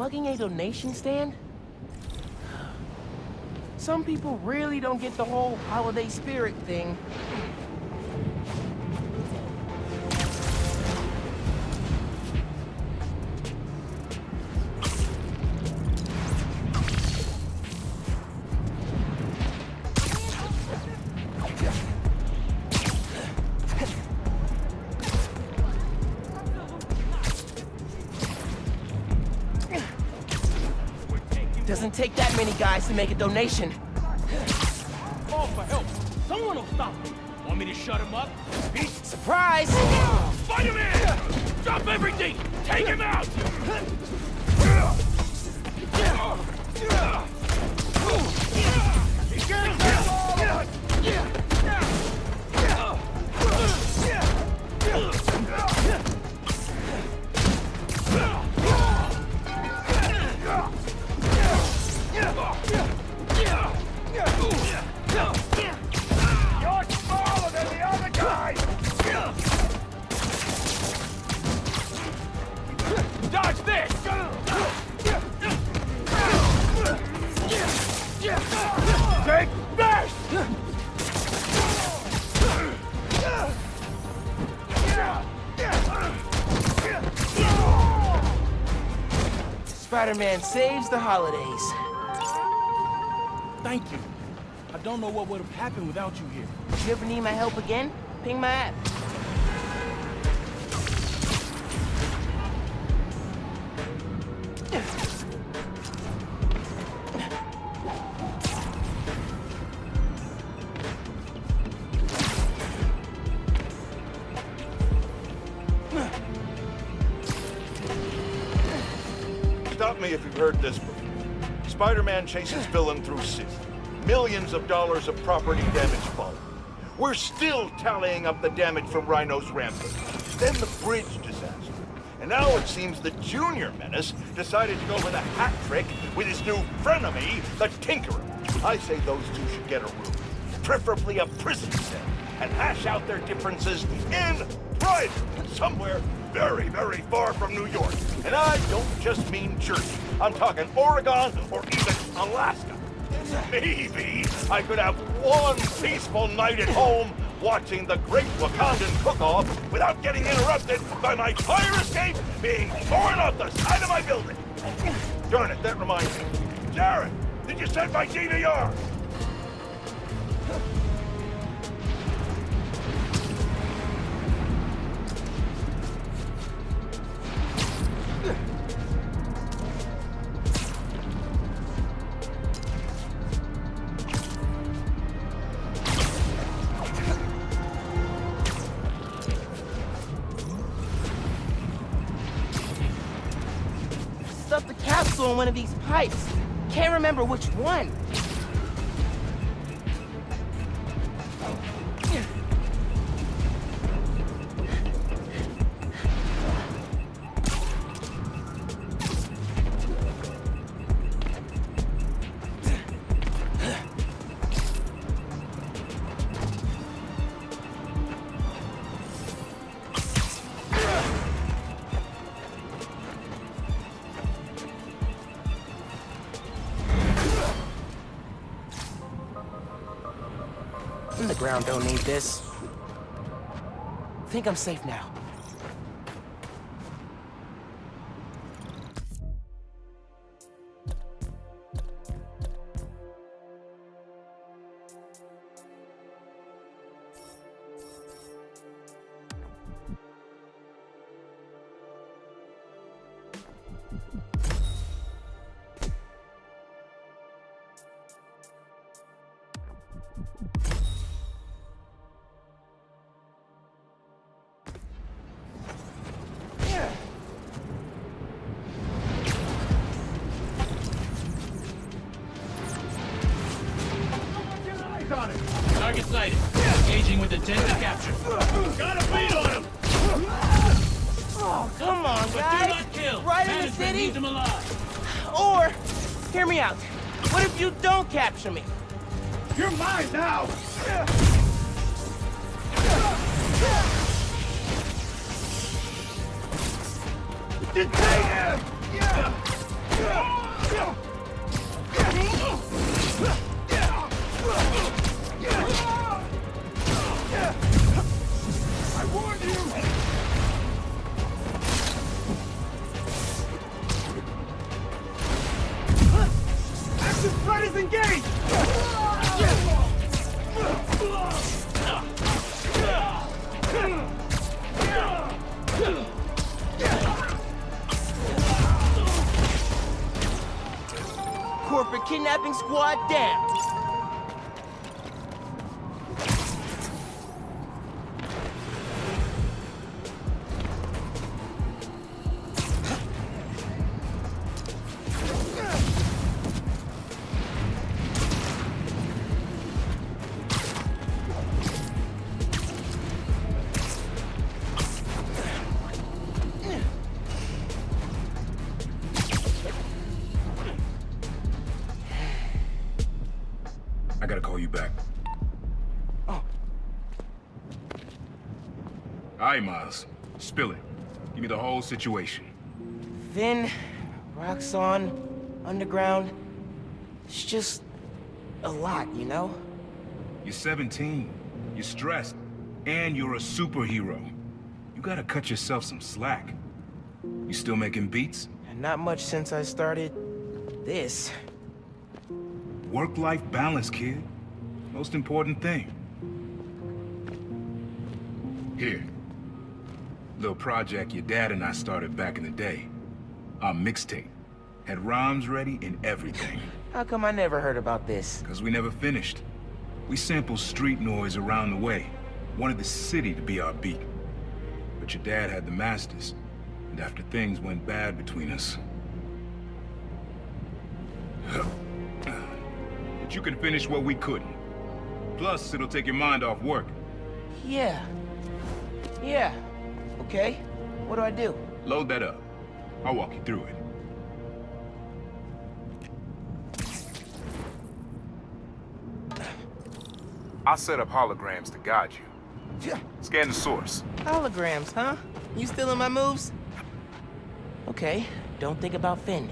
Mugging a donation stand? Some people really don't get the whole holiday spirit thing. Doesn't take that many guys to make a donation. Call for help. Someone will stop me. Want me to shut him up? Surprise! Spider-Man! Drop everything! Take him out! He's getting You're smaller than the other guy! Dodge this! Take this! Spider-Man saves the holidays. Thank you. I don't know what would have happened without you here. If you ever need my help again, ping my app. Stop me if you've heard this before. Spider-Man chases villain through city. Millions of dollars of property damage follow. We're still tallying up the damage from Rhino's rampage. Then the bridge disaster. And now it seems the Junior Menace decided to go with a hat trick with his new frenemy, the Tinkerer. I say those two should get a room, preferably a prison cell, and hash out their differences in private, somewhere very, very far from New York. And I don't just mean Jersey. I'm talking Oregon or even Alaska. Maybe I could have one peaceful night at home watching the Great Wakandan Cook-Off without getting interrupted by my fire escape being torn off the side of my building. Darn it, that reminds me. Jared, did you send my DVR? Stuffed the capsule in one of these pipes. Can't remember which one. The ground don't need this. Think I'm safe now. Target sighted. Engaging with intent to capture. Got a beat on him! Oh, come on, But do guys! not kill! Right in the Management city? needs him alive! Or, hear me out. What if you don't capture me? You're mine now! Detain him! kidnapping squad down. I gotta call you back. Oh. All right, Miles. Spill it. Give me the whole situation. Finn, Roxxon, Underground. It's just a lot, you know? You're 17. You're stressed. And you're a superhero. You gotta cut yourself some slack. You still making beats? And not much since I started this. Work-life balance, kid. Most important thing. Here. Little project your dad and I started back in the day. Our mixtape. Had rhymes ready and everything. How come I never heard about this? Because we never finished. We sampled street noise around the way. Wanted the city to be our beat. But your dad had the masters. And after things went bad between us... But you can finish what we couldn't. Plus, it'll take your mind off work. Yeah. Yeah. Okay. What do I do? Load that up. I'll walk you through it. I'll set up holograms to guide you. Scan the source. Holograms, huh? You stealing my moves? Okay. Don't think about Finn.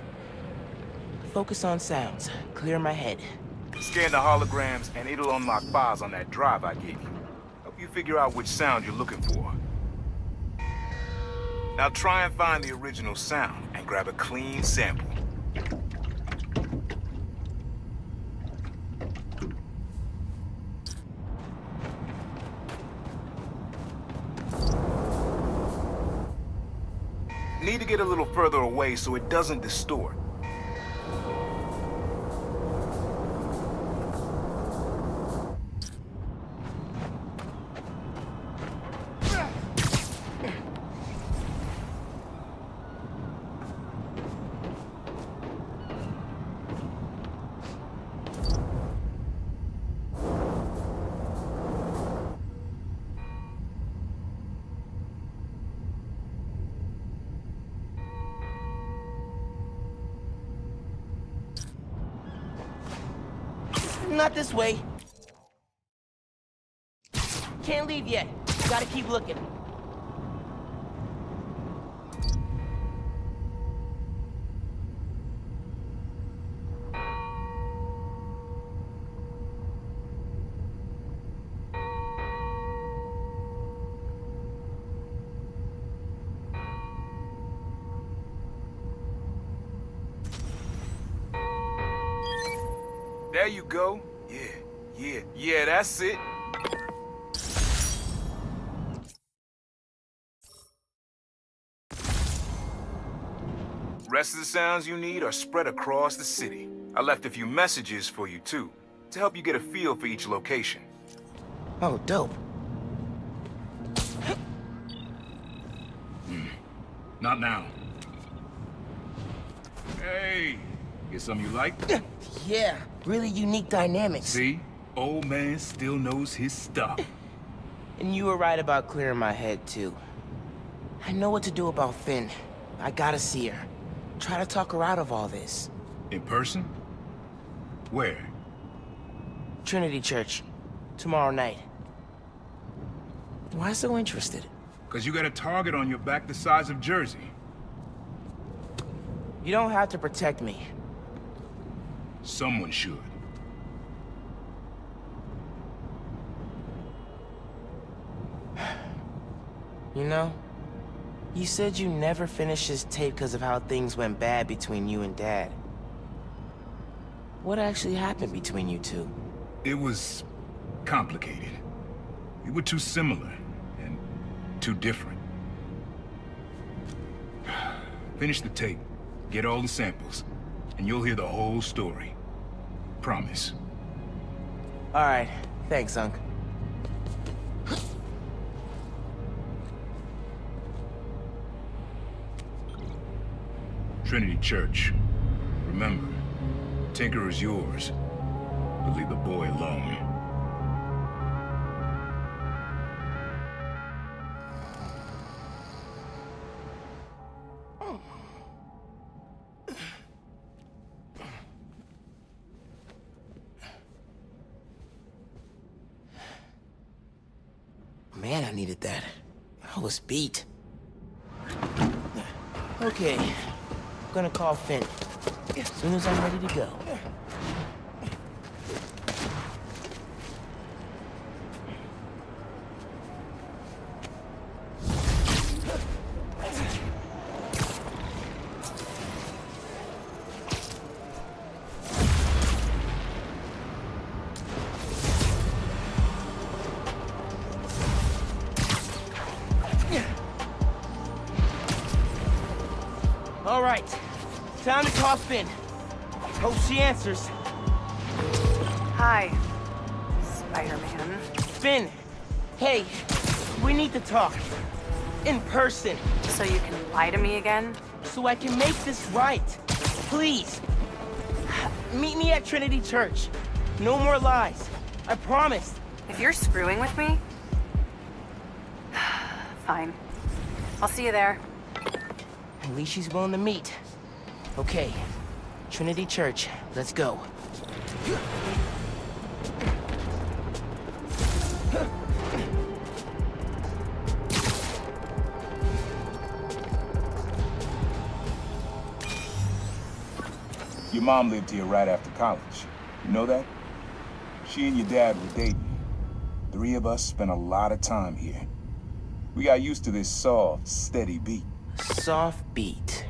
Focus on sounds. Clear my head. Scan the holograms, and it'll unlock files on that drive I gave you. Help you figure out which sound you're looking for. Now try and find the original sound, and grab a clean sample. Need to get a little further away so it doesn't distort. Not this way. Can't leave yet. Gotta keep looking. There you go. Yeah, that's it. Rest of the sounds you need are spread across the city. I left a few messages for you too, to help you get a feel for each location. Oh, dope. Not now. Hey, get something you like? Yeah, really unique dynamics. See? Old man still knows his stuff. And you were right about clearing my head, too. I know what to do about Finn. I gotta see her. Try to talk her out of all this. In person? Where? Trinity Church. Tomorrow night. Why so interested? Because you got a target on your back the size of Jersey. You don't have to protect me. Someone should. You know, you said you never finished this tape because of how things went bad between you and Dad. What actually happened between you two? It was complicated. We were too similar and too different. Finish the tape, get all the samples, and you'll hear the whole story. Promise. All right. Thanks, Unc. Trinity Church. Remember, Tinker is yours, but leave the boy alone. Man, I needed that. I was beat. Okay. I'm gonna call Finn. As soon as I'm ready to go. All right, time to call Finn. Hope she answers. Hi, Spider-Man. Finn, hey, we need to talk. In person, So you can lie to me again? so I can make this right. Please. Meet me at Trinity Church. No more lies. I promise. If you're screwing with me... Fine. I'll see you there. At least she's willing to meet. Okay, Trinity Church, let's go. Your mom lived here right after college. You know that? She and your dad were dating. 3 of us spent a lot of time here. We got used to this soft, steady beat. Soft beat.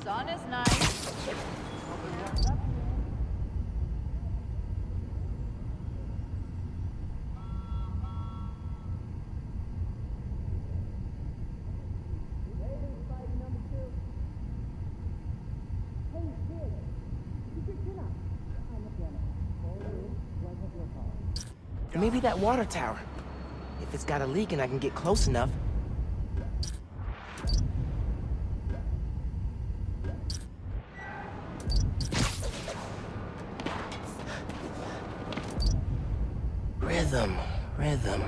Sun is nice. Maybe that water tower. If it's got a leak and I can get close enough. Rhythm, rhythm.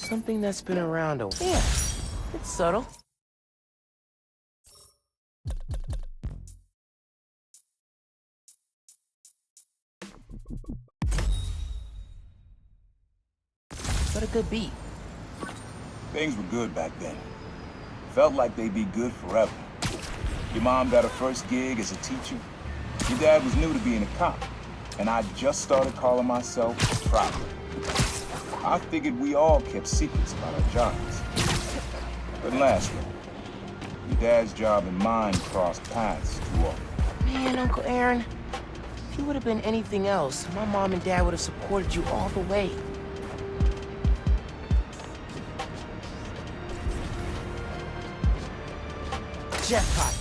Something that's been around a while. Yeah, it's subtle. But a good beat. Things were good back then. Felt like they'd be good forever. Your mom got her first gig as a teacher. Your dad was new to being a cop. And I just started calling myself proud. I figured we all kept secrets about our jobs. But lastly, your dad's job and mine crossed paths too often. Man, Uncle Aaron, if you would have been anything else, my mom and dad would have supported you all the way. Jackpot.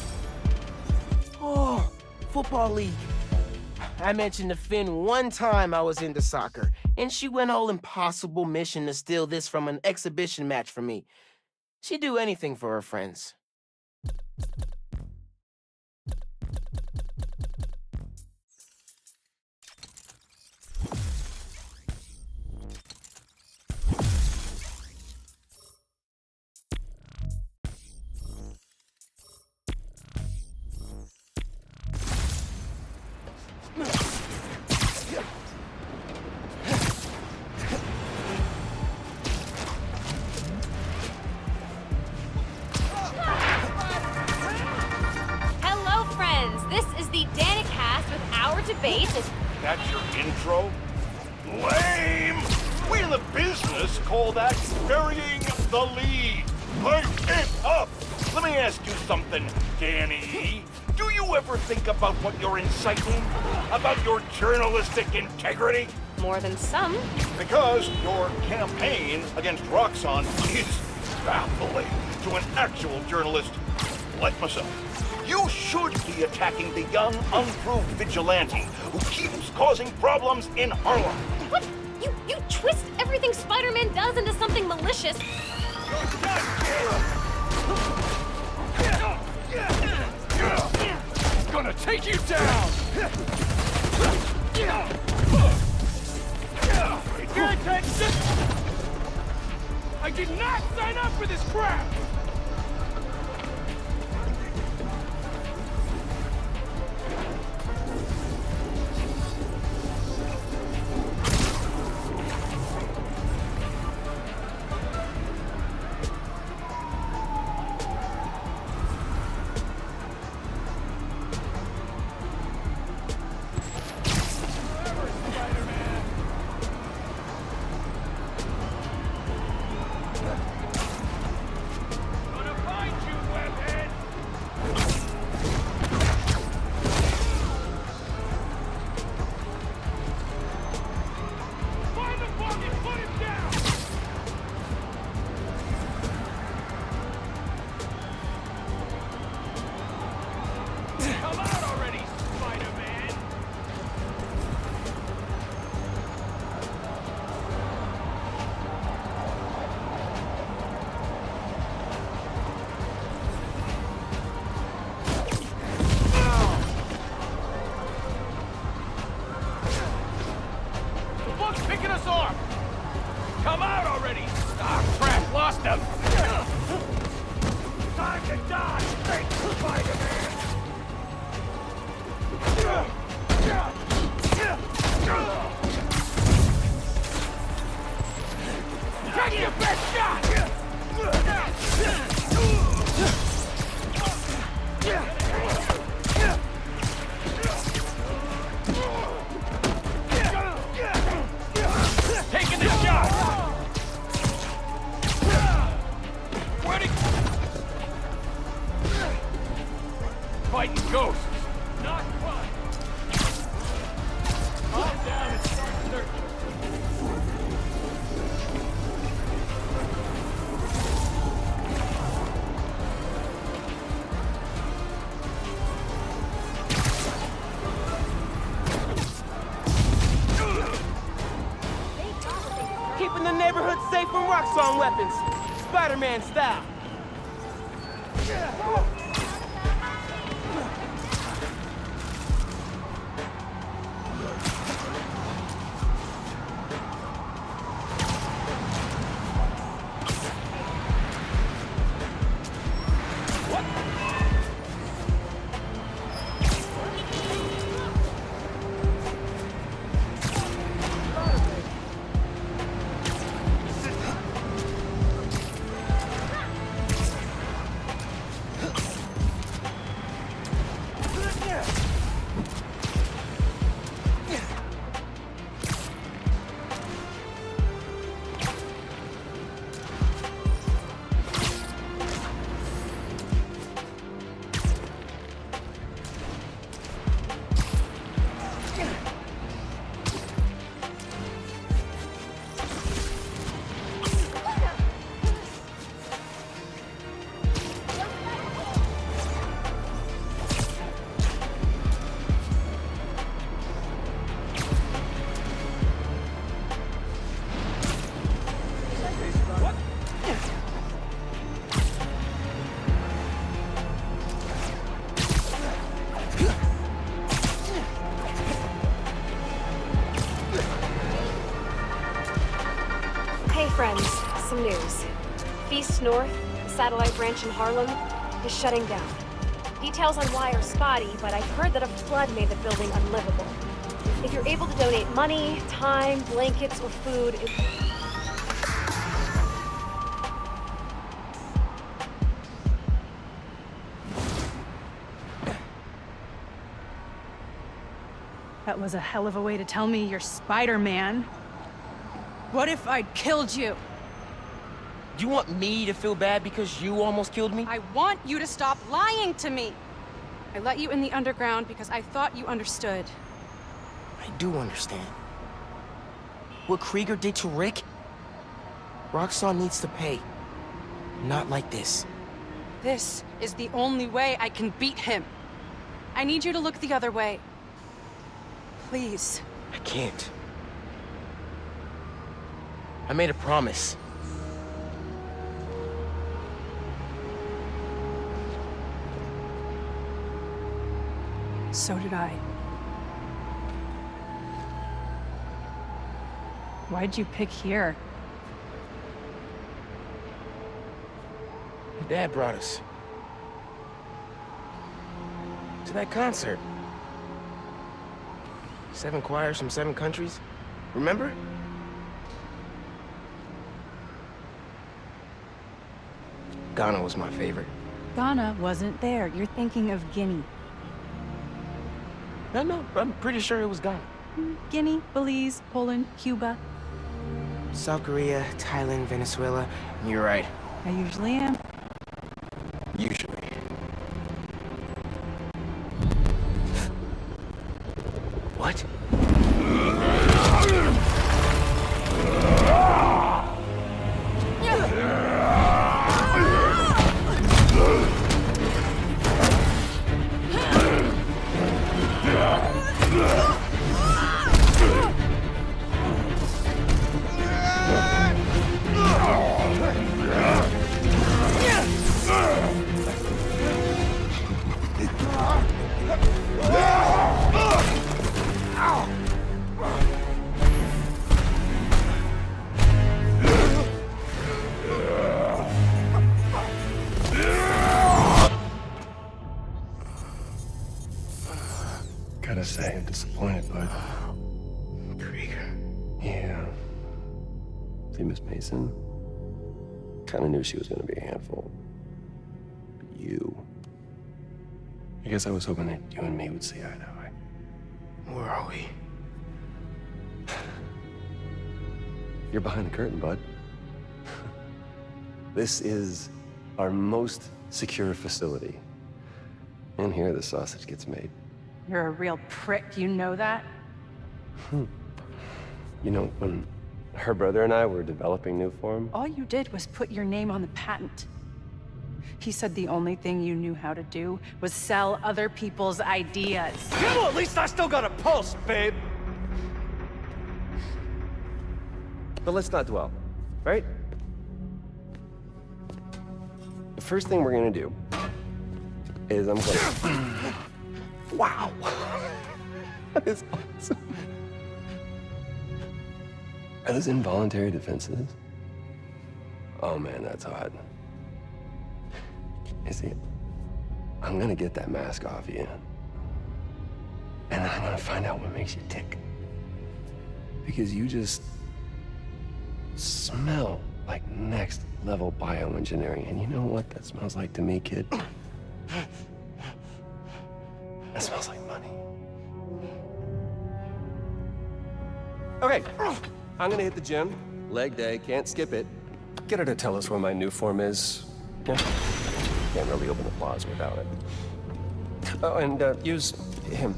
Oh, football league. I mentioned to Finn one time I was into soccer, and she went all impossible mission to steal this from an exhibition match for me. She'd do anything for her friends. debate. That's your intro? Lame! We in the business call that burying the lead. Pipe it up! Let me ask you something, Danny. Do you ever think about what you're inciting? About your journalistic integrity? More than some. Because your campaign against Roxxon is baffling to an actual journalist like myself. You should be attacking the young, unproved vigilante who keeps causing problems in Harlem. What? You twist everything Spider-Man does into something malicious. Gonna take you down! Your attention! I did not sign up for this crap! Come out already, Spider-Man! The bug's picking us off! Come out already! Ah, crap, lost him! Time to die, fake Spider-Man! Take your best shot! Taking the shot! Where'd he... Fighting ghosts! Not fun! Calm down and start searching. Keeping the neighborhood safe from Roxxon weapons. Spider-Man style. Hey friends, some news. Feast North, the satellite branch in Harlem, is shutting down. Details on why are spotty, but I've heard that a flood made the building unlivable. If you're able to donate money, time, blankets, or food, That was a hell of a way to tell me you're Spider-Man. What if I'd killed you? You want me to feel bad because you almost killed me? I want you to stop lying to me. I let you in the underground because I thought you understood. I do understand. What Krieger did to Rick? Roxxon needs to pay. Not like this. This is the only way I can beat him. I need you to look the other way. Please. I can't. I made a promise. So did I. Why'd you pick here? Your dad brought us. To that concert. 7 choirs from 7 countries. Remember? Ghana was my favorite. Ghana wasn't there. You're thinking of Guinea. No, I'm pretty sure it was Ghana. Guinea, Belize, Poland, Cuba. South Korea, Thailand, Venezuela. You're right. I usually am. Usually. What? Gotta say, I'm disappointed, bud. Krieger. Yeah. See, Miss Mason? Kinda knew she was gonna be a handful. But you... I guess I was hoping that you and me would see eye to eye. Where are we? You're behind the curtain, bud. This is our most secure facility. And here the sausage gets made. You're a real prick, you know that? You know, when her brother and I were developing new form, All you did was put your name on the patent. He said the only thing you knew how to do was sell other people's ideas. Yeah, well, at least I still got a pulse, babe. but let's not dwell, right? The first thing we're gonna do is I'm gonna... Wow! That is awesome. Are those involuntary defenses? Oh man, that's hot. You see, I'm gonna get that mask off you. And I'm gonna find out what makes you tick. Because you just smell like next level bioengineering. And you know what that smells like to me, kid? That smells like money. Okay, I'm gonna hit the gym. Leg day, can't skip it. Get her to tell us where my new form is. Yeah. Can't really open the plaza without it. Oh, and use him.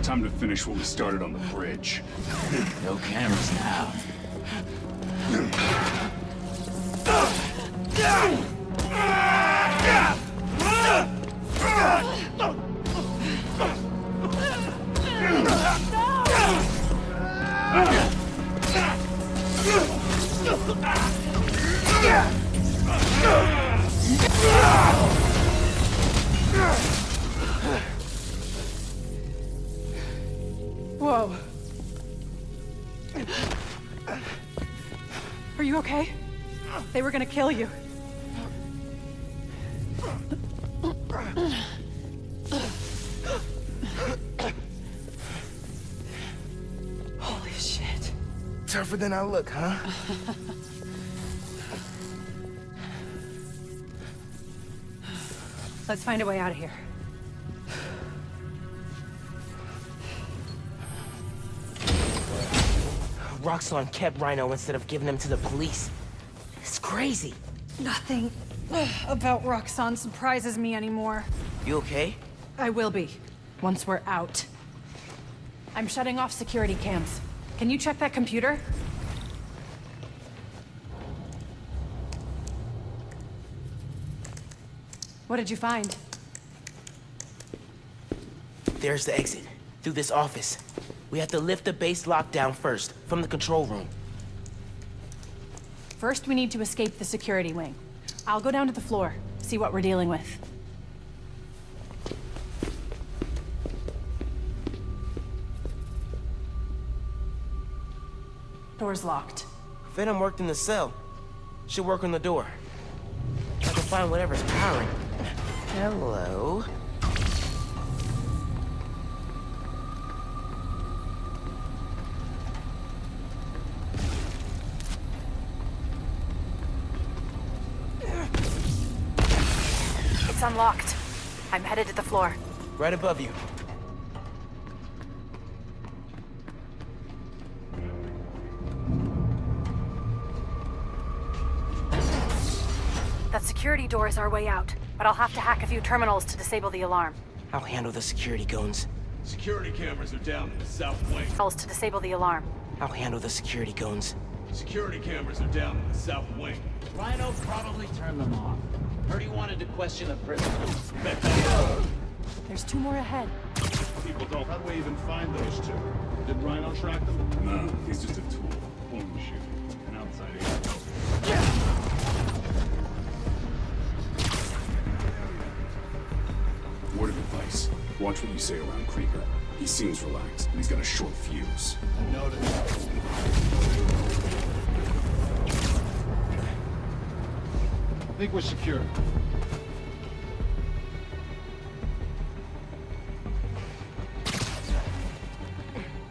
Time to finish what we started on the bridge. No cameras now. Whoa. Are you okay? They were gonna kill you. Holy shit. Tougher than I look, huh? Let's find a way out of here. Roxxon kept Rhino instead of giving him to the police. It's crazy. Nothing about Roxxon surprises me anymore. You okay? I will be, once we're out. I'm shutting off security cams. Can you check that computer? What did you find? There's the exit. Through this office. We have to lift the base lockdown first, from the control room. First, we need to escape the security wing. I'll go down to the floor, see what we're dealing with. Door's locked. Venom worked in the cell. Should work on the door. I can find whatever's powering. Hello? It's unlocked. I'm headed to the floor. Right above you. That security door is our way out, but I'll have to hack a few terminals to disable the alarm. I'll handle the security goons. Security cameras are down in the south wing. Terminals to disable the alarm. I'll handle the security goons. Security cameras are down in the south wing. Rhino probably turned them off. Heard he wanted to question the prisoner. There's 2 more ahead. People don't. How do we even find those two? Did Rhino track them? No, he's just a tool. Pulling the shoe. An outside agent. Word of advice. Watch what you say around Krieger. He seems relaxed, and he's got a short fuse. Noted. I think we're secure.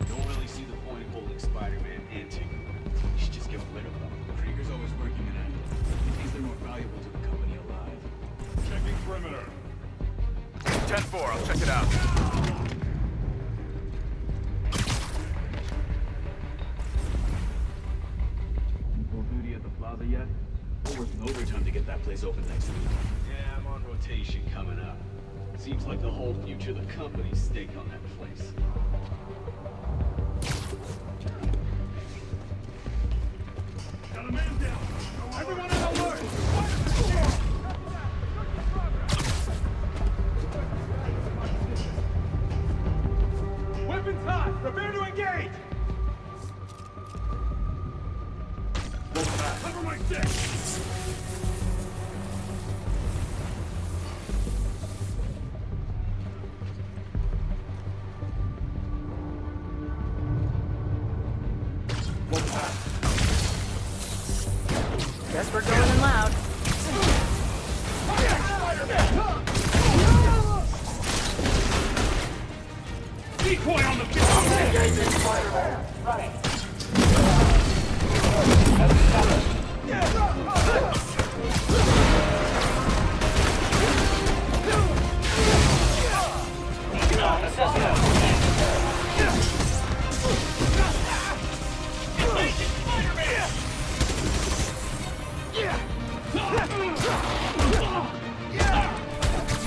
Don't really see the point of holding Spider-Man and Tinker. You should just get rid of them. Krieger's always working an angle. He thinks they're more valuable to the company alive. Checking perimeter. 10-4, I'll check it out. Full duty at the plaza yet? We're working overtime to get that place open next week. Yeah, I'm on rotation coming up. Seems like the whole future of the company's staked on that place. Got a man down. Everyone on alert! Weapons hot! Prepare to engage! Cover my dick! Guess we're going in loud. Decoy on the field!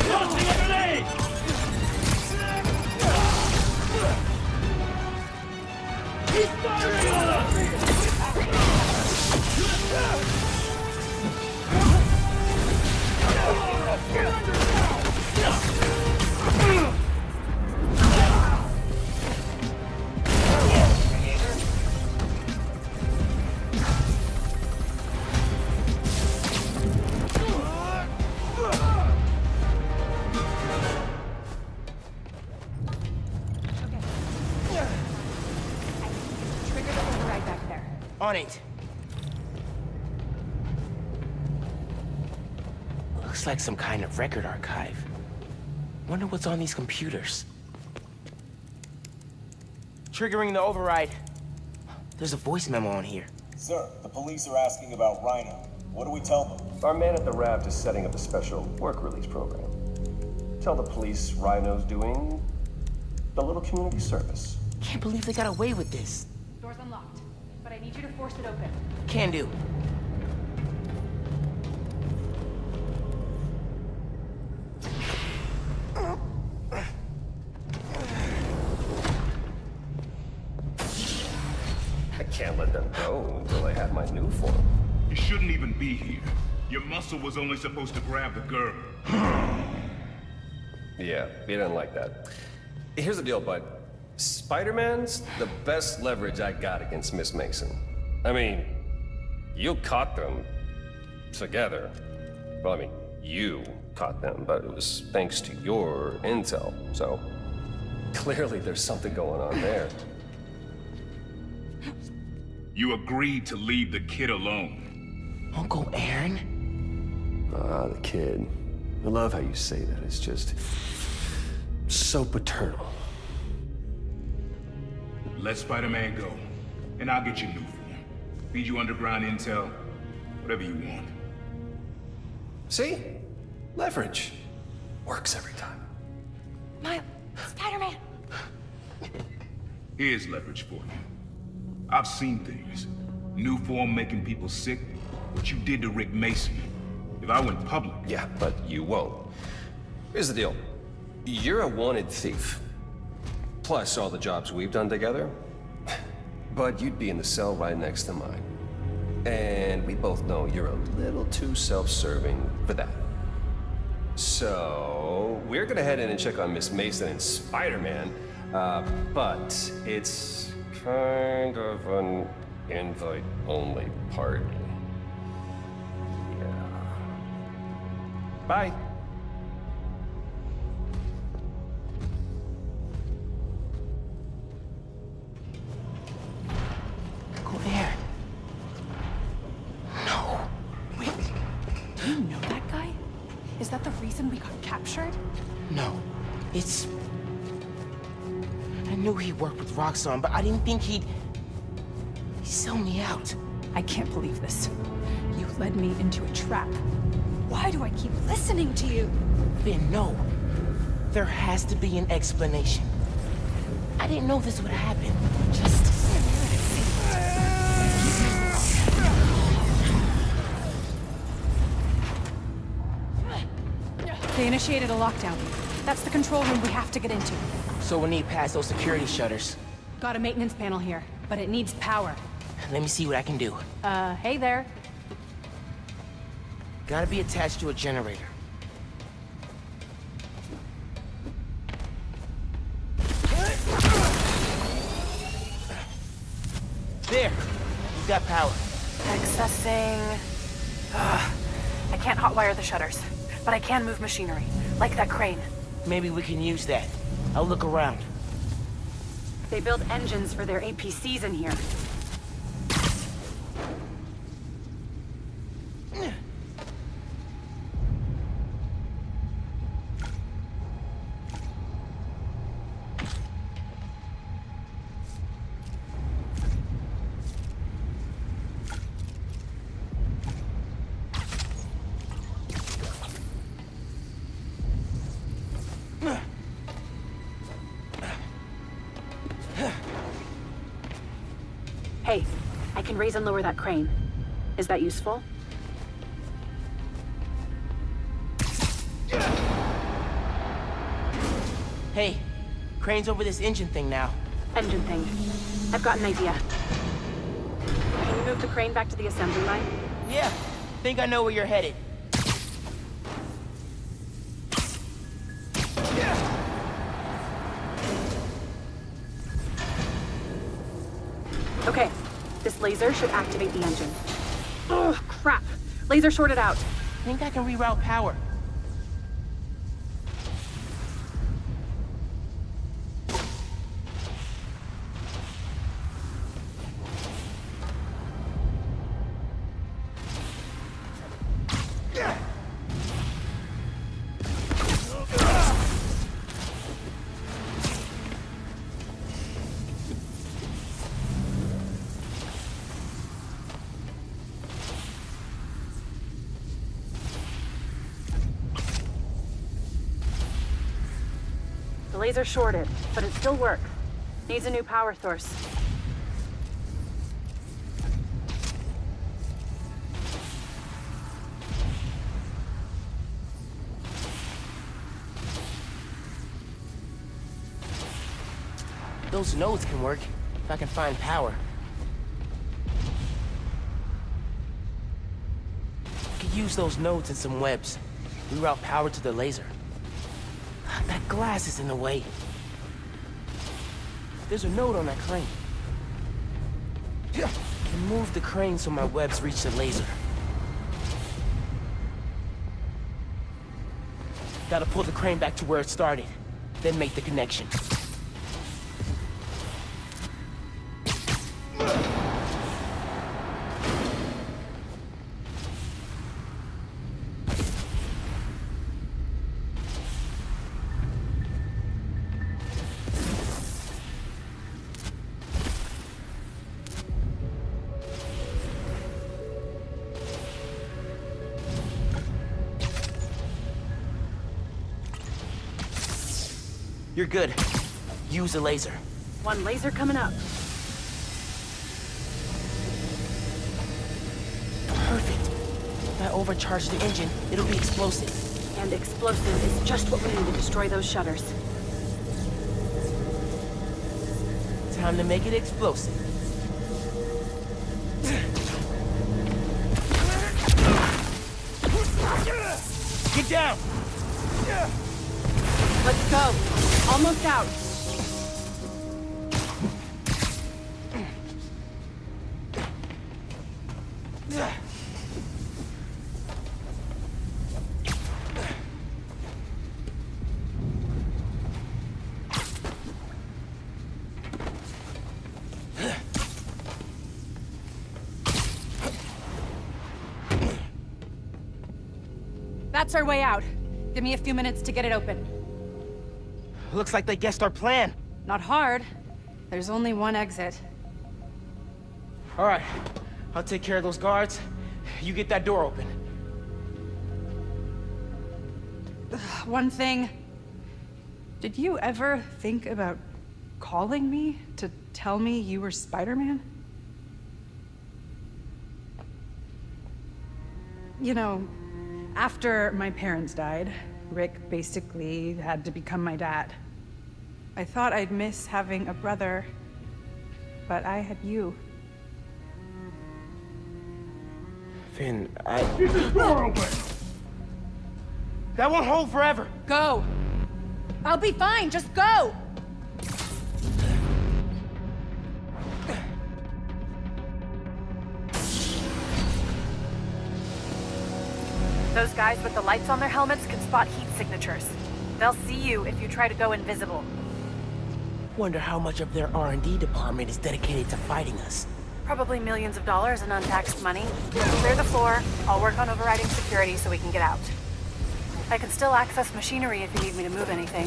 Launching a grenade! He's firing on us! Trigger the override back there. On it. Looks like some kind of record archive. Wonder what's on these computers. Triggering the override. There's a voice memo on here. Sir, the police are asking about Rhino. What do we tell them? Our man at the raft is setting up a special work release program. Tell the police Rhino's doing a little community service. Can't believe they got away with this. Door's unlocked. need you to force it open. Can do. I can't let them go until I have my new form. You shouldn't even be here. Your muscle was only supposed to grab the girl. Yeah, he didn't like that. Here's the deal, bud. Spider-Man's the best leverage I got against Miss Mason. I mean, you caught them together. Well, I mean, you caught them, but it was thanks to your intel. So, clearly there's something going on there. You agreed to leave the kid alone. Uncle Aaron? Ah, the kid. I love how you say that. It's just so paternal. Let Spider-Man go, and I'll get you new form. Feed you underground intel, whatever you want. See? Leverage. Works every time. Miles, Spider-Man. Here's leverage for you. I've seen things. New form making people sick. What you did to Rick Mason. If I went public... Yeah, but you won't. Here's the deal. You're a wanted thief. Plus all the jobs we've done together. But you'd be in the cell right next to mine. And we both know you're a little too self-serving for that. So, we're gonna head in and check on Miss Mason and Spider-Man, but it's kind of an invite-only party. Yeah. Bye. Uncle Aaron. No. Wait, do you know that guy? Is that the reason we got captured? No. It's... I knew he worked with Roxxon, but I didn't think he'd sell me out. I can't believe this. You led me into a trap. Why do I keep listening to you? Finn, no. There has to be an explanation. I didn't know this would happen. Just... They initiated a lockdown. That's the control room we have to get into. So we'll need past those security shutters. Got a maintenance panel here, but it needs power. Let me see what I can do. Hey there. Gotta be attached to a generator. There! You've got power. Accessing... I can't hotwire the shutters, but I can move machinery, like that crane. Maybe we can use that. I'll look around. They build engines for their APCs in here. Hey, I can raise and lower that crane. Is that useful? Hey, crane's over this engine thing now. Engine thing. I've got an idea. Can you move the crane back to the assembly line? Yeah, think I know where you're headed. Okay, this laser should activate the engine. Oh, crap! Laser shorted out. Think I can reroute power. The laser shorted, but it still works. Needs a new power source. Those nodes can work, if I can find power. I could use those nodes and some webs. Reroute power to the laser. That glass is in the way. There's a node on that crane. I can move the crane so my webs reach the laser. Gotta pull the crane back to where it started, then make the connection. You're good. Use the laser. One laser coming up. Perfect. If I overcharge the engine, it'll be explosive. And explosive is just what we need to destroy those shutters. Time to make it explosive. Get down! Let's go. Almost out. That's our way out. Give me a few minutes to get it open. Looks like they guessed our plan. Not hard. There's only one exit. All right, I'll take care of those guards. You get that door open. One thing. Did you ever think about calling me to tell me you were Spider-Man? You know, after my parents died, Rick basically had to become my dad. I thought I'd miss having a brother, but I had you. Finn, Get this door open! That won't hold forever! Go! I'll be fine, just go! Those guys with the lights on their helmets can spot heat signatures. They'll see you if you try to go invisible. Wonder how much of their R&D department is dedicated to fighting us. Probably millions of dollars in untaxed money. Clear the floor. I'll work on overriding security so we can get out. I can still access machinery if you need me to move anything.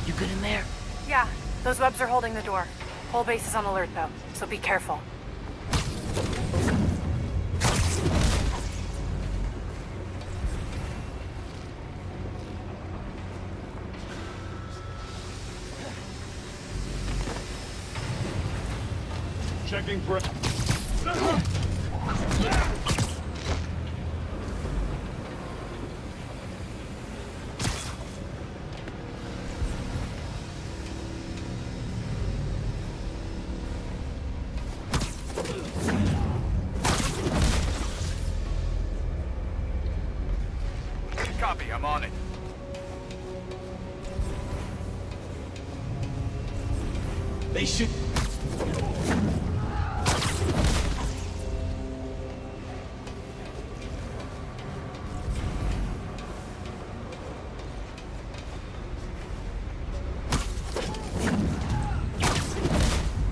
You good in there? Yeah, those webs are holding the door. Whole base is on alert though, so be careful. Checking for... Copy, I'm on it. They should...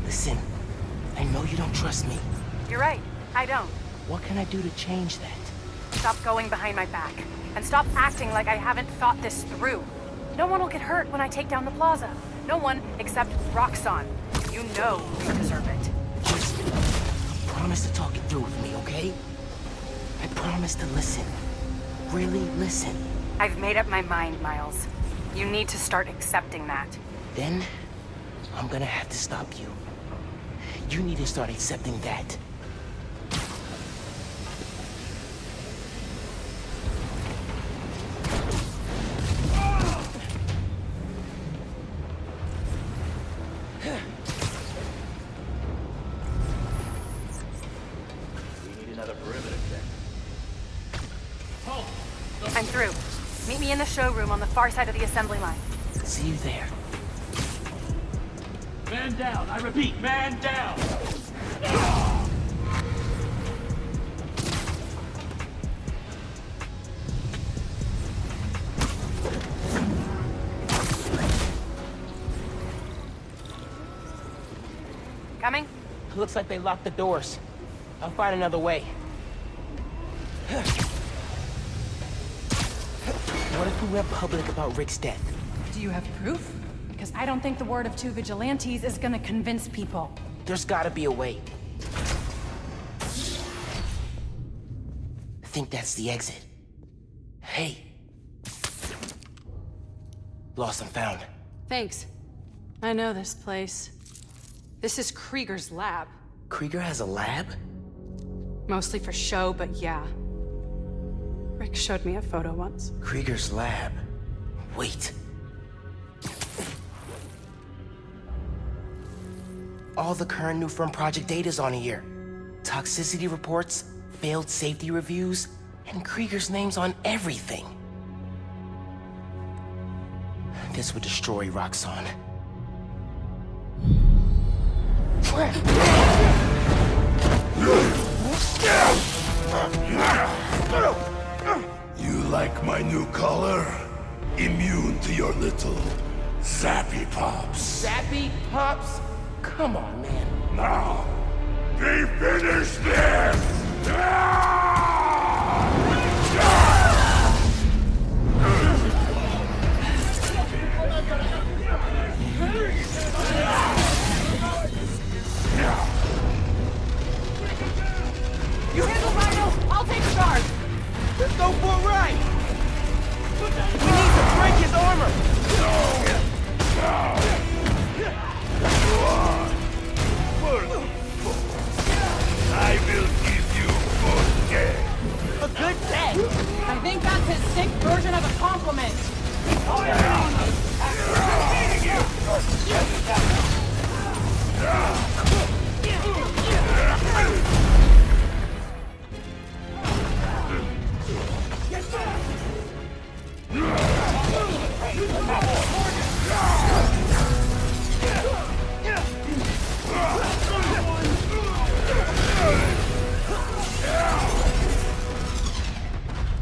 Listen, I know you don't trust me. You're right, I don't. What can I do to change that? Stop going behind my back. And stop acting like I haven't thought this through. No one will get hurt when I take down the plaza. No one except Roxxon. You know you deserve it. Just promise to talk it through with me, okay? I promise to listen. Really listen. I've made up my mind, Miles. You need to start accepting that. Then, I'm gonna have to stop you. You need to start accepting that. We need another perimeter check. Halt! I'm through. Meet me in the showroom on the far side of the assembly line. See you there. Man down! I repeat, man down! Coming? Looks like they locked the doors. I'll find another way. What if we went public about Rick's death? Do you have proof? Because I don't think the word of two vigilantes is gonna convince people. There's gotta be a way. I think that's the exit. Hey. Lost and found. Thanks. I know this place. This is Krieger's lab. Krieger has a lab? Mostly for show, but yeah. Rick showed me a photo once. Krieger's lab. Wait. All the current new firm project data's on here. Toxicity reports, failed safety reviews, and Krieger's name's on everything. This would destroy Roxxon. You like my new color? Immune to your little zappy pops. Zappy Pops? Come on, man. Now, we finish this! You handle Rhino, I'll take charge. Let's go for a ride! We need to break his armor! I will give you good day. A good day? I think that's his sick version of a compliment.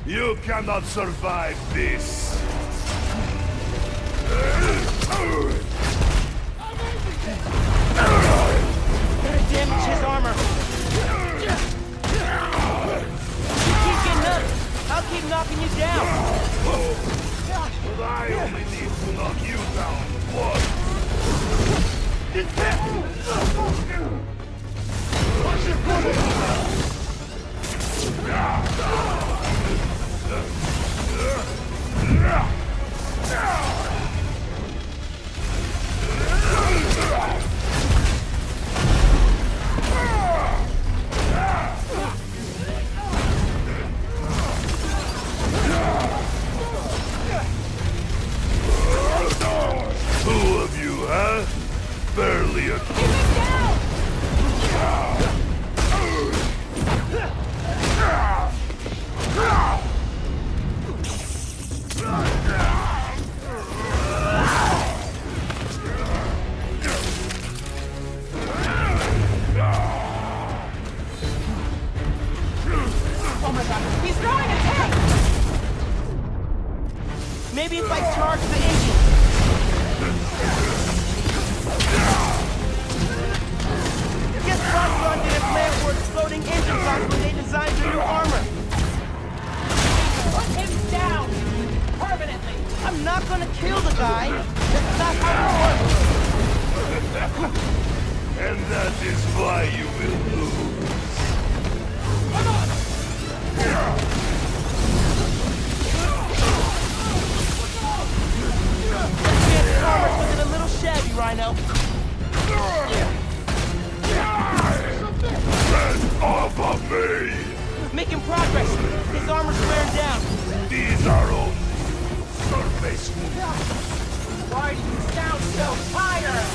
You cannot survive this. Gotta damage his armor. You keep getting up. I'll keep knocking you down. But I only need to knock you down once. Who of you, huh? Barely a... Oh my god, he's throwing a tank! Maybe if I charge the engine. Guess Roxxon didn't plan for exploding engine blocks when they designed the new armor. Put him down! Permanently! I'm not gonna kill the guy. That's not how it works. And that is why you will lose. Come on! This armor's looking a little shabby, Rhino. Get off of me! Making progress. His armor's wearing down. These are only surface wounds. Why do you sound so tired?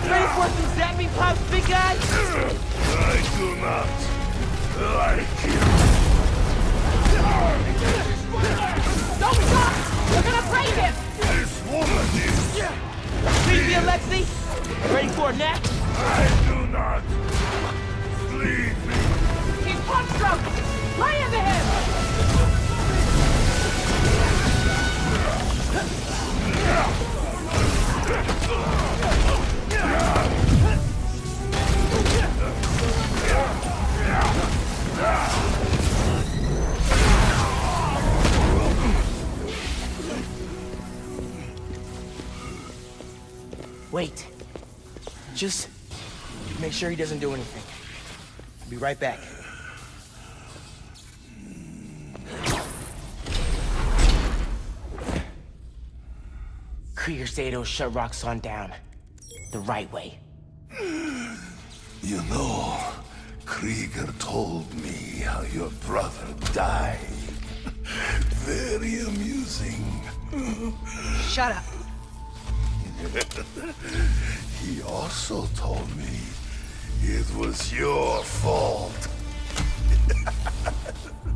Ready for some zapping pops, big guy? I do not like you. Don't stop! You're gonna break him! This woman is... Creepy Alexei? Ready for a nap? I do not sleep. He's punch drunk! Lay into him! Wait. Just make sure he doesn't do anything. I'll be right back. Krieger said he'll shut Roxxon down. The right way. You know, Krieger told me how your brother died. Very amusing. Shut up. He also told me it was your fault.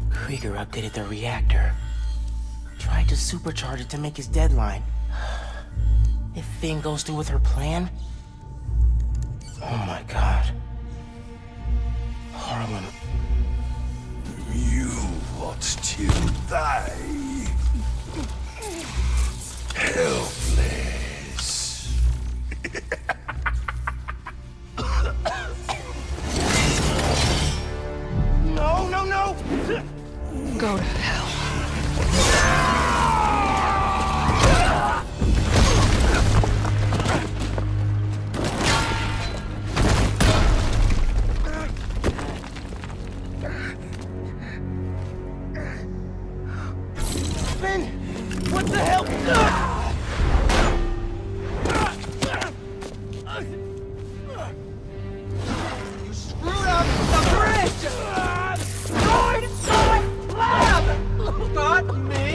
Krieger updated the reactor. Tried to supercharge it to make his deadline. If Finn goes through with her plan... Oh my god. Harlem. You watched him die. Helpless. No, no, no! Go to hell. Finn! What the hell? You screwed up the bridge! Lord, lab! Got me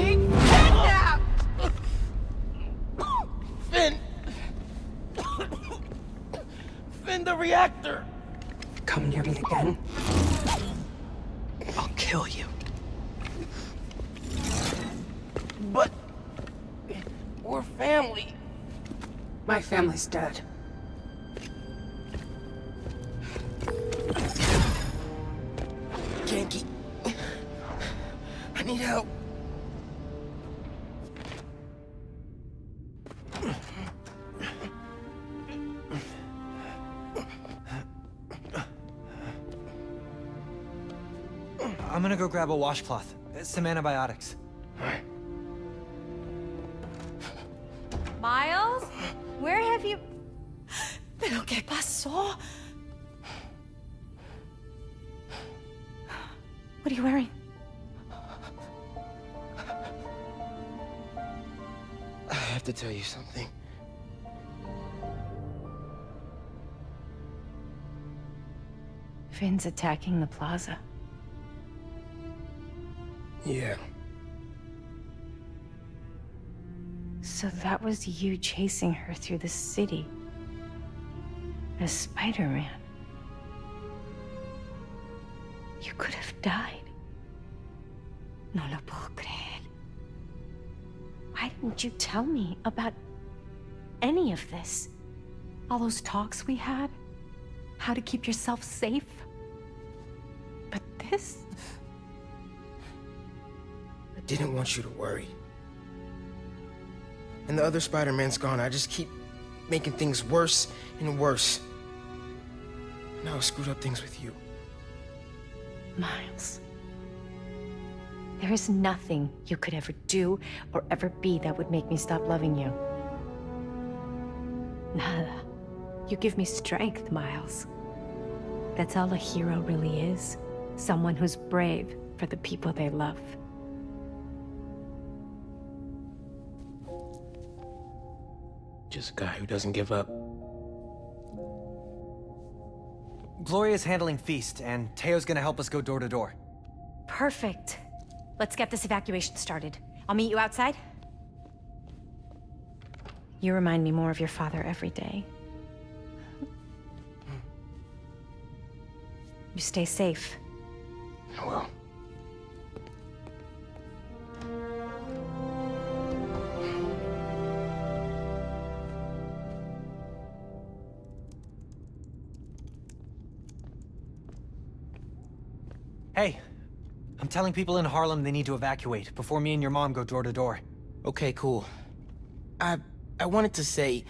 kidnapped! Finn! Finn, the reactor! Come near me again. I'll kill you. But... we're family. My family's dead. Yankee. I need help. I'm gonna go grab a washcloth. Some antibiotics. Miles? Where have you... ¿Pero qué pasó? What are you wearing? I have to tell you something. Finn's attacking the plaza. Yeah. So that was you chasing her through the city. As Spider-Man. You could have died. No lo puedo creer. Why didn't you tell me about any of this? All those talks we had? How to keep yourself safe? But this? I didn't want you to worry. And the other Spider-Man's gone. I just keep making things worse and worse. Now I screwed up things with you. Miles. There is nothing you could ever do or ever be that would make me stop loving you. Nada. You give me strength, Miles. That's all a hero really is. Someone who's brave for the people they love. Just a guy who doesn't give up. Gloria's handling Feast, and Teo's gonna help us go door to door. Perfect. Let's get this evacuation started. I'll meet you outside. You remind me more of your father every day. You stay safe. I will. Hey, I'm telling people in Harlem they need to evacuate before me and your mom go door to door. Okay, cool. I wanted to say,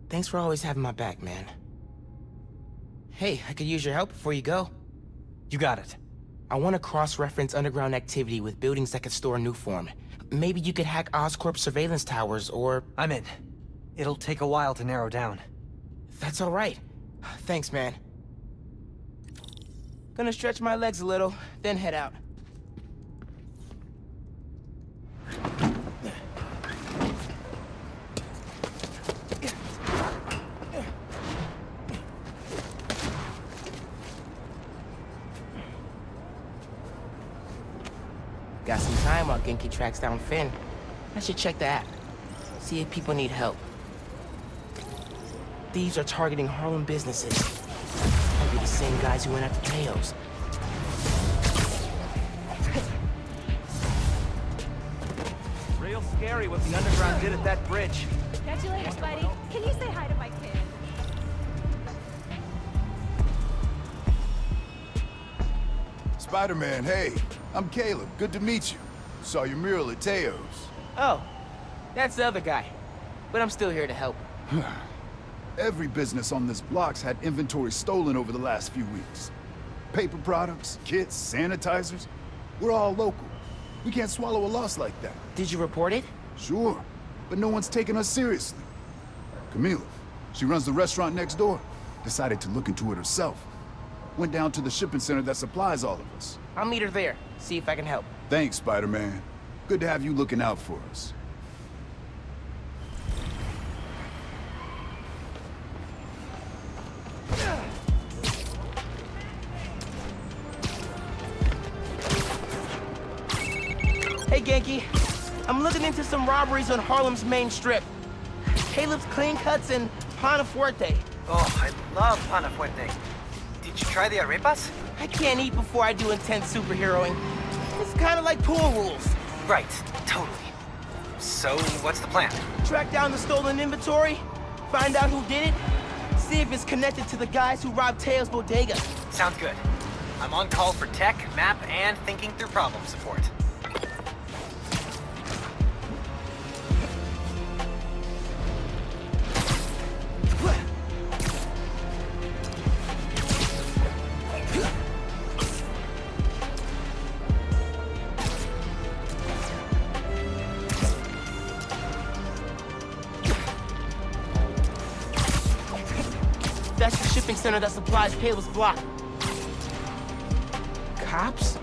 thanks for always having my back, man. Hey, I could use your help before you go. You got it. I want to cross-reference underground activity with buildings that could store Nuform. Maybe you could hack Oscorp surveillance towers, or... I'm in. It'll take a while to narrow down. That's all right. Thanks, man. Gonna stretch my legs a little, then head out. Got some time while Genki tracks down Finn. I should check the app. See if people need help. Thieves are targeting Harlem businesses. Might be the same guys who went after Teos. Real scary what the underground did at that bridge. Catch you later, Spidey. Can you say hi to my kid? Spider-Man, hey. I'm Caleb. Good to meet you. Saw your mural at Teos. Oh, that's the other guy. But I'm still here to help. Every business on this block's had inventory stolen over the last few weeks. Paper products, kits, sanitizers. We're all local. We can't swallow a loss like that. Did you report it? Sure, but no one's taking us seriously. Camila, she runs the restaurant next door. Decided to look into it herself. Went down to the shipping center that supplies all of us. I'll meet her there, see if I can help. Thanks, Spider-Man. Good to have you looking out for us. Hey, Genki. I'm looking into some robberies on Harlem's main strip. Caleb's Clean Cuts and Panafuerte. Oh, I love Panafuerte. Did you try the arepas? I can't eat before I do intense superheroing. It's kind of like pool rules. Right, totally. So, what's the plan? Track down the stolen inventory, find out who did it, see if it's connected to the guys who robbed Teo's bodega. Sounds good. I'm on call for tech, map, and thinking through problem support. That's the shipping center that supplies Caleb's block. Cops?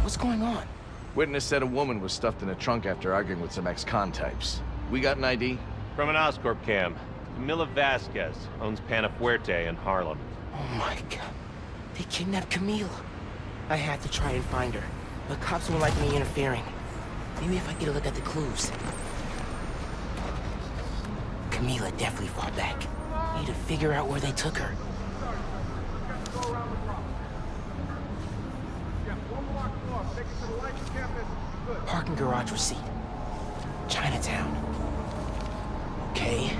What's going on? Witness said a woman was stuffed in a trunk after arguing with some ex-con types. We got an ID? From an Oscorp cam. Camila Vasquez owns Panafuerte in Harlem. Oh my god. They kidnapped Camila. I had to try and find her, but cops won't like me interfering. Maybe if I get a look at the clues. Camila definitely fought back. Need to figure out where they took her. Parking garage receipt. Chinatown. Okay.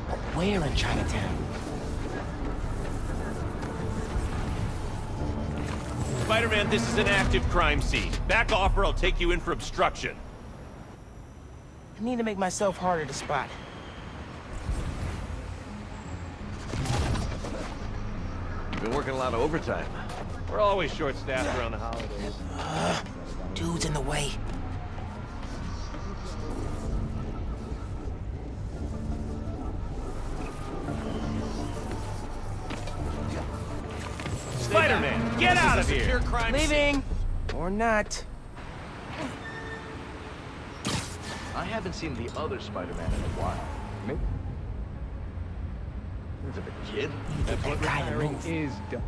But where in Chinatown? Spider-Man, this is an active crime scene. Back off or I'll take you in for obstruction. I need to make myself harder to spot. Been working a lot of overtime. We're always short-staffed around the holidays. Dude's in the way. Spider-Man, get out of here! Leaving! Or not. I haven't seen the other Spider-Man in a while. Maybe. Is it a kid? Get that guy to move. Is done.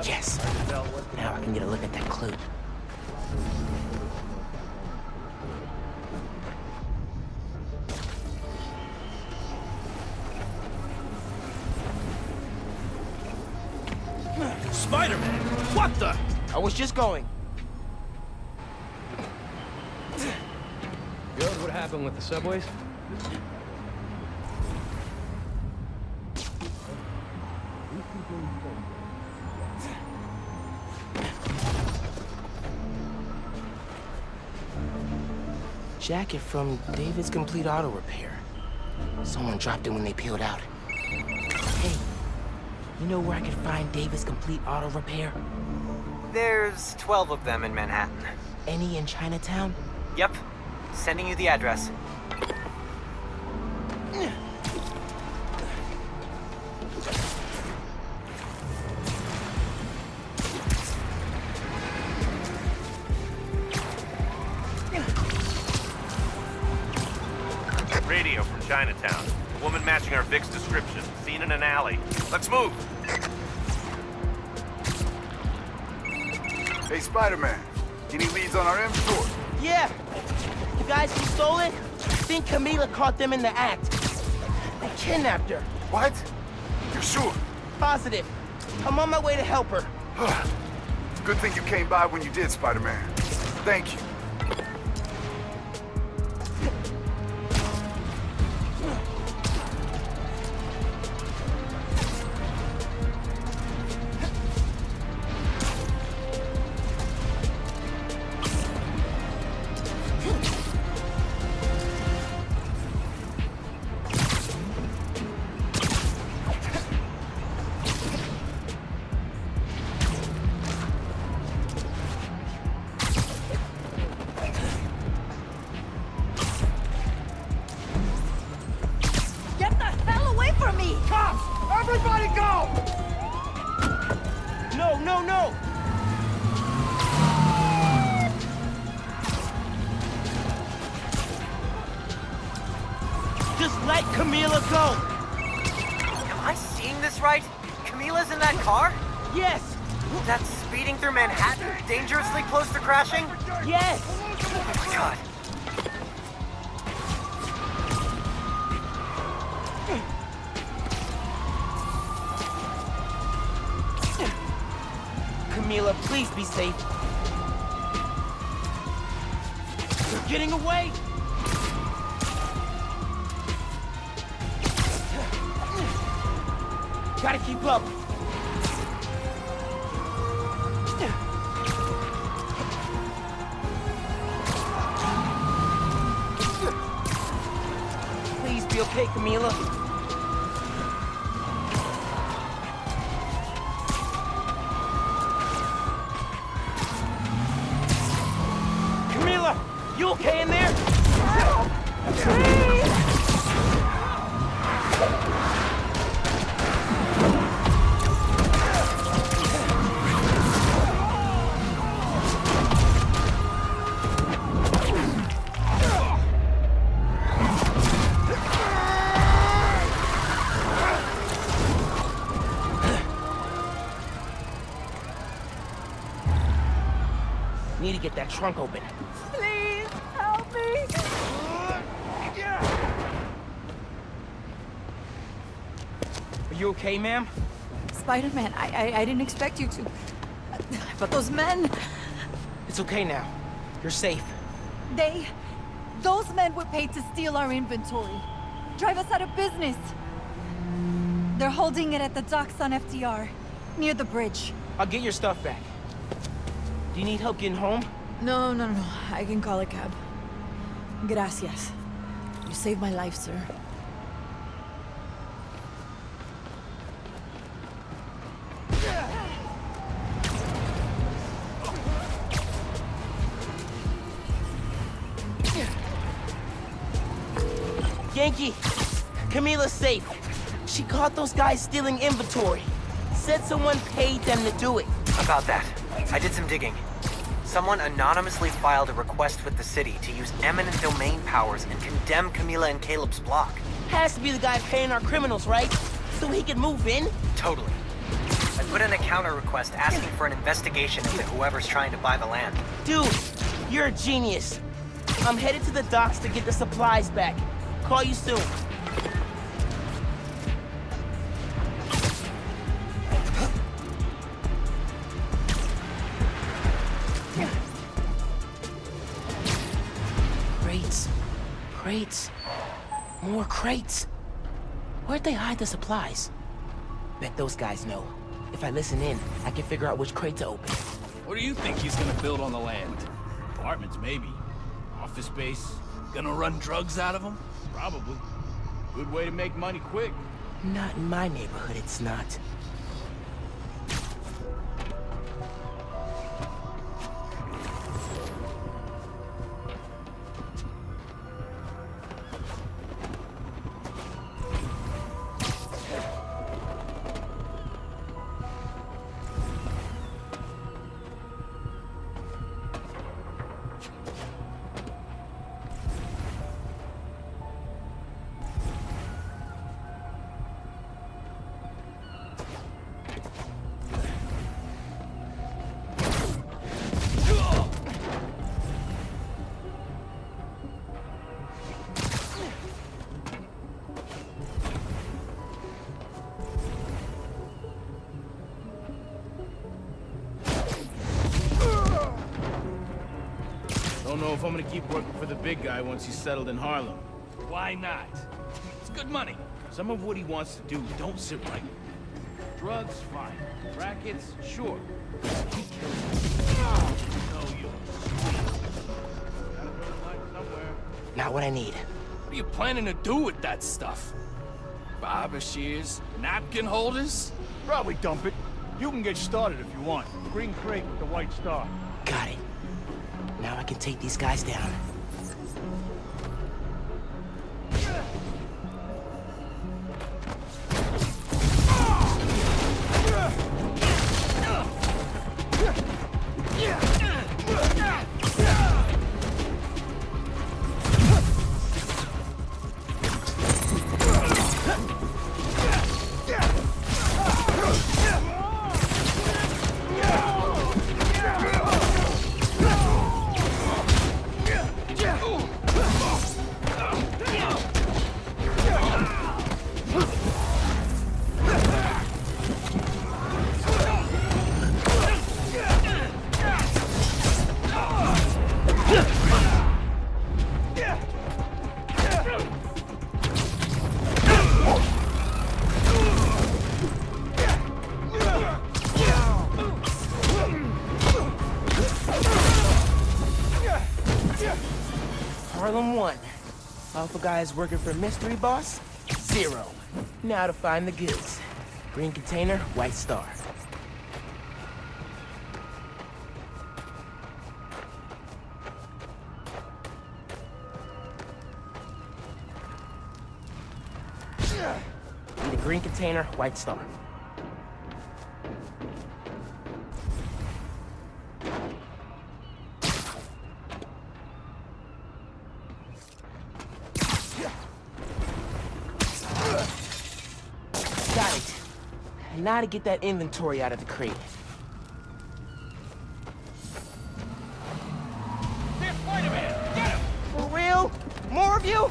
Yes. Now I can get a look at that clue. Spider-Man! What the? I was just going. You heard what happened with the subways? Jacket from David's Complete Auto Repair. Someone dropped it when they peeled out. Hey, you know where I could find David's Complete Auto Repair? There's 12 of them in Manhattan. Any in Chinatown? Yep. Sending you the address. Radio from Chinatown. A woman matching our Vic's description. Seen in an alley. Let's move! Hey, Spider-Man. Any leads on our inventory? Yeah. The guys who stole it, I think Camila caught them in the act. They kidnapped her. What? You're sure? Positive. I'm on my way to help her. Good thing you came by when you did, Spider-Man. Thank you. Everybody go! No, no, no! Just let Camila go! Am I seeing this right? Camila's in that car? Yes! That's speeding through Manhattan, dangerously close to crashing? Yes! Oh my God. Camila, please be safe. You're getting away! Gotta keep up. Please be okay, Camila. You okay in there? Need to get that trunk open. Please, help me! Are you okay, ma'am? Spider-Man, I didn't expect you to. But those men... It's okay now. You're safe. Those men were paid to steal our inventory. Drive us out of business. They're holding it at the docks on FDR, near the bridge. I'll get your stuff back. Do you need help getting home? No. I can call a cab. Gracias. You saved my life, sir. Yankee, Camila's safe. She caught those guys stealing inventory. Said someone paid them to do it. About that, I did some digging. Someone anonymously filed a request with the city to use eminent domain powers and condemn Camila and Caleb's block. Has to be the guy paying our criminals, right? So he can move in? Totally. As put in a counter request asking for an investigation into whoever's trying to buy the land. Dude, you're a genius. I'm headed to the docks to get the supplies back. Call you soon. Crates. Crates. More crates. Where'd they hide the supplies? Bet those guys know. If I listen in, I can figure out which crate to open. What do you think he's gonna build on the land? Apartments, maybe. Office space? Gonna run drugs out of them? Probably. Good way to make money quick. Not in my neighborhood, it's not. Don't know if I'm gonna keep working for the big guy once he's settled in Harlem. Why not? It's good money. Some of what he wants to do don't sit right. Drugs, fine. Rackets, sure. He kills me. No, you're sweet. Gotta draw the line somewhere. Not what I need. What are you planning to do with that stuff? Barber shears? Napkin holders? Probably dump it. You can get started if you want. Green crate with the white star. Got it. Now I can take these guys down. Harlem 1. Alpha guys working for Mystery Boss? 0. Now to find the goods. Green container, white star. Need a green container, white star. Got it. Now to get that inventory out of the crate. There's Spider-Man! Get him! For real? More of you?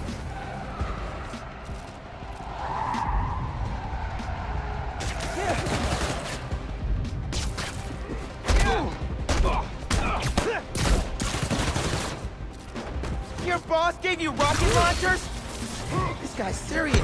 Your boss gave you rocket launchers? This guy's serious.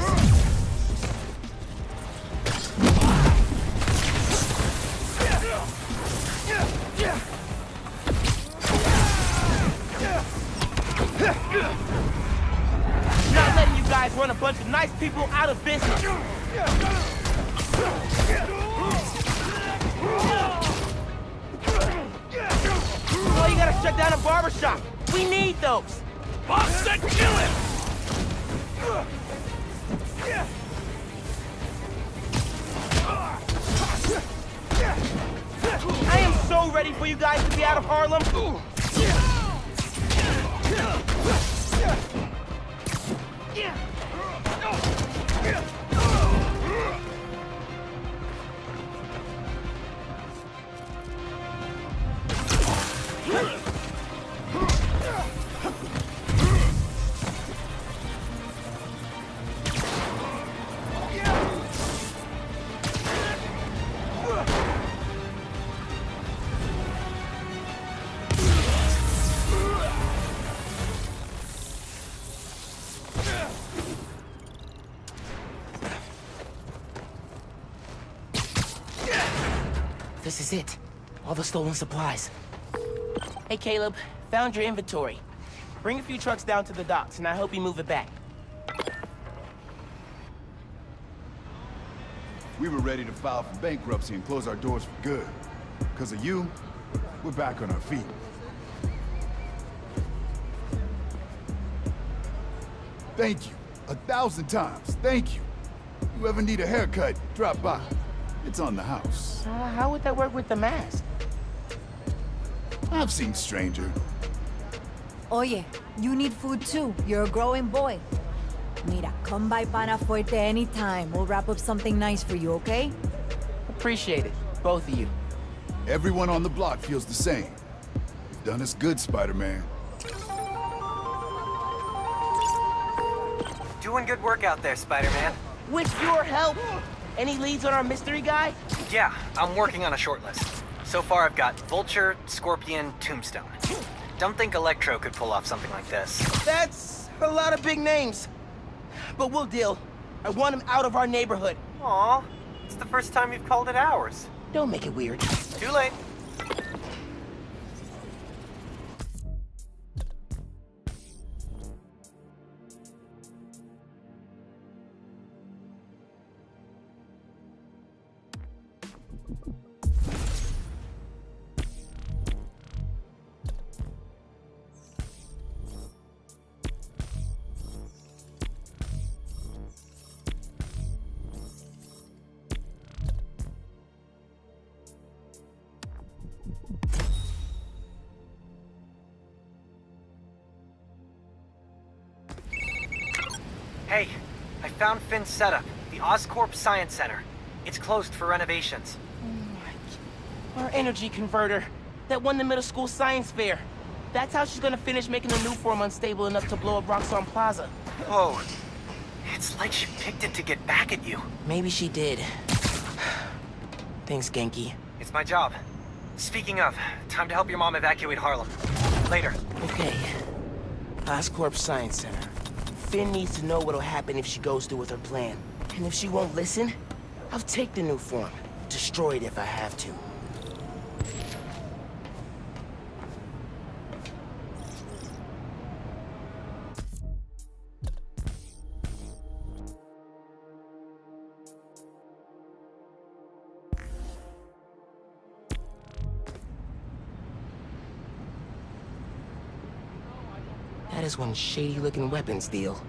Not letting you guys run a bunch of nice people out of business. Well, you gotta shut down a barbershop. We need those. Boss said kill him! I am so ready for you guys to be out of Harlem. This is it. All the stolen supplies. Hey, Caleb. Found your inventory. Bring a few trucks down to the docks, and I hope you move it back. We were ready to file for bankruptcy and close our doors for good. Because of you, we're back on our feet. Thank you. 1,000 times. Thank you. You ever need a haircut, drop by. It's on the house. How would that work with the mask? I've seen stranger. Oye, you need food too. You're a growing boy. Mira, come by Pana Fuerte anytime. We'll wrap up something nice for you, okay? Appreciate it, both of you. Everyone on the block feels the same. You've done us good, Spider-Man. Doing good work out there, Spider-Man. With your help! Any leads on our mystery guy? Yeah, I'm working on a short list. So far I've got Vulture, Scorpion, Tombstone. Don't think Electro could pull off something like this. That's a lot of big names. But we'll deal. I want him out of our neighborhood. Aw, it's the first time you've called it ours. Don't make it weird. Too late. Hey, I found Finn's setup, the Oscorp Science Center. It's closed for renovations. Our energy converter. That won the middle school science fair. That's how she's gonna finish making the new form unstable enough to blow up Roxxon Plaza. Whoa. It's like she picked it to get back at you. Maybe she did. Thanks, Genki. It's my job. Speaking of, time to help your mom evacuate Harlem. Later. Okay. Oscorp Science Center. Finn needs to know what'll happen if she goes through with her plan. And if she won't listen, I'll take the new form. Destroy it if I have to. That is one shady-looking weapons deal.